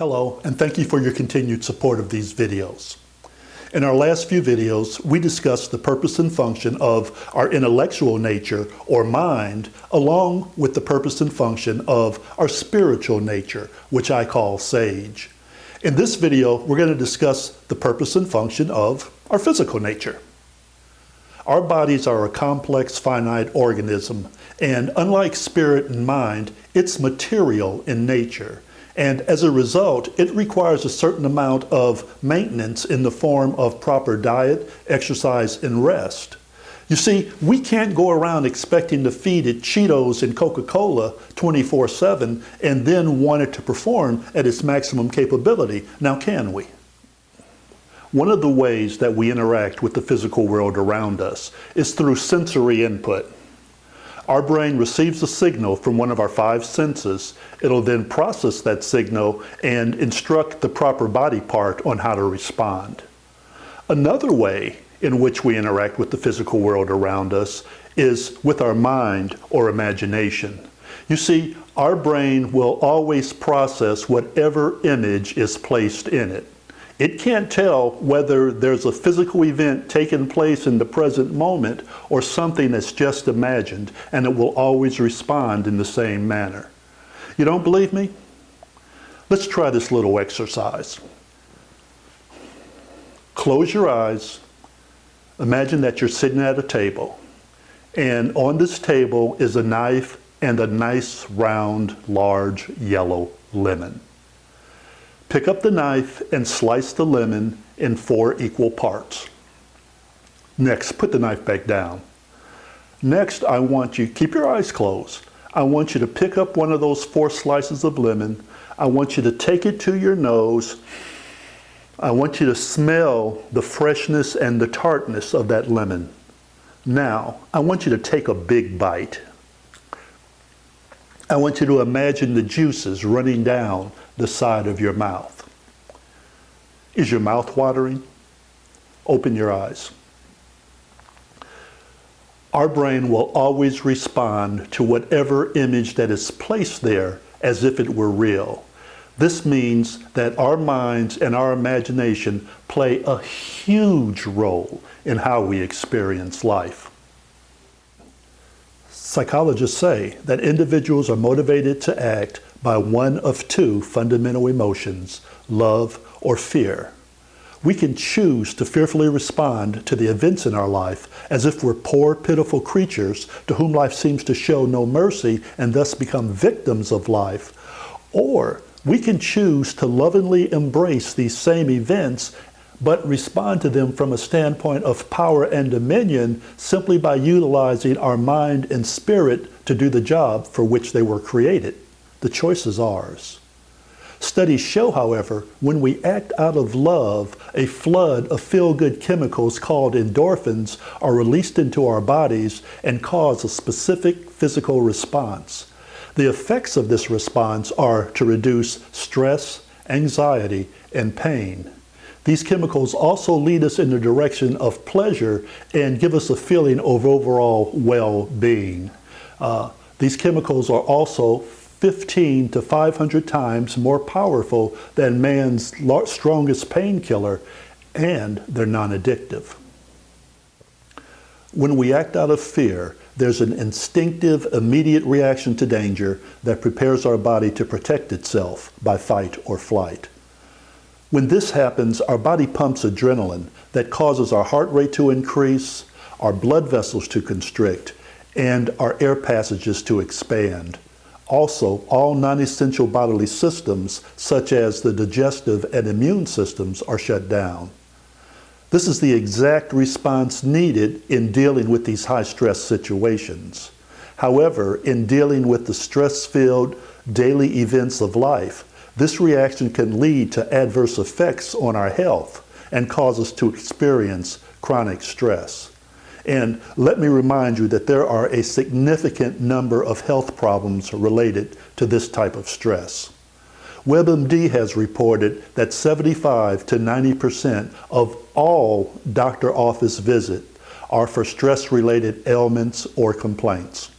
Hello, and thank you for your continued support of these videos. In our last few videos, we discussed the purpose and function of our intellectual nature, or mind, along with the purpose and function of our spiritual nature, which I call sage. In this video, we're going to discuss the purpose and function of our physical nature. Our bodies are a complex, finite organism, and unlike spirit and mind, it's material in nature. And as a result, it requires a certain amount of maintenance in the form of proper diet, exercise, and rest. You see, we can't go around expecting to feed it Cheetos and Coca-Cola 24/7 and then want it to perform at its maximum capability. Now, can we? One of the ways that we interact with the physical world around us is through sensory input. Our brain receives a signal from one of our 5 senses. It'll then process that signal and instruct the proper body part on how to respond. Another way in which we interact with the physical world around us is with our mind or imagination. You see, our brain will always process whatever image is placed in it. It can't tell whether there's a physical event taking place in the present moment or something that's just imagined, and it will always respond in the same manner. You don't believe me? Let's try this little exercise. Close your eyes. Imagine that you're sitting at a table, and on this table is a knife and a nice, round, large, yellow lemon. Pick up the knife and slice the lemon in 4 equal parts. Next, put the knife back down. Next, I want you, keep your eyes closed. I want you to pick up one of those 4 slices of lemon. I want you to take it to your nose. I want you to smell the freshness and the tartness of that lemon. Now, I want you to take a big bite. I want you to imagine the juices running down the side of your mouth. Is your mouth watering? Open your eyes. Our brain will always respond to whatever image that is placed there as if it were real. This means that our minds and our imagination play a huge role in how we experience life. Psychologists say that individuals are motivated to act by one of 2 fundamental emotions, love or fear. We can choose to fearfully respond to the events in our life as if we're poor, pitiful creatures to whom life seems to show no mercy and thus become victims of life. Or we can choose to lovingly embrace these same events but respond to them from a standpoint of power and dominion simply by utilizing our mind and spirit to do the job for which they were created. The choice is ours. Studies show, however, when we act out of love, a flood of feel-good chemicals called endorphins are released into our bodies and cause a specific physical response. The effects of this response are to reduce stress, anxiety, and pain. These chemicals also lead us in the direction of pleasure and give us a feeling of overall well-being. These chemicals are also 15 to 500 times more powerful than man's strongest painkiller, and they're non-addictive. When we act out of fear, there's an instinctive, immediate reaction to danger that prepares our body to protect itself by fight or flight. When this happens, our body pumps adrenaline that causes our heart rate to increase, our blood vessels to constrict, and our air passages to expand. Also, all non-essential bodily systems, such as the digestive and immune systems, are shut down. This is the exact response needed in dealing with these high-stress situations. However, in dealing with the stress-filled daily events of life, this reaction can lead to adverse effects on our health and cause us to experience chronic stress. And let me remind you that there are a significant number of health problems related to this type of stress. WebMD has reported that 75 to 90% of all doctor office visits are for stress-related ailments or complaints.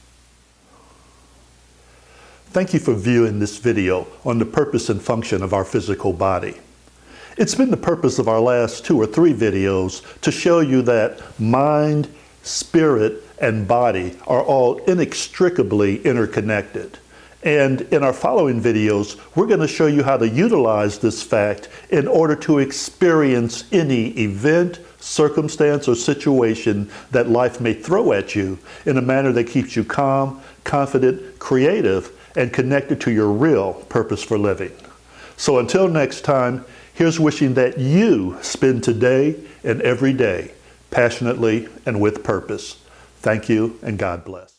Thank you for viewing this video on the purpose and function of our physical body. It's been the purpose of our last 2 or 3 videos to show you that mind, spirit, and body are all inextricably interconnected. And in our following videos, we're going to show you how to utilize this fact in order to experience any event, circumstance, or situation that life may throw at you in a manner that keeps you calm, confident, creative, and connected to your real purpose for living. So until next time, here's wishing that you spend today and every day passionately and with purpose. Thank you, and God bless.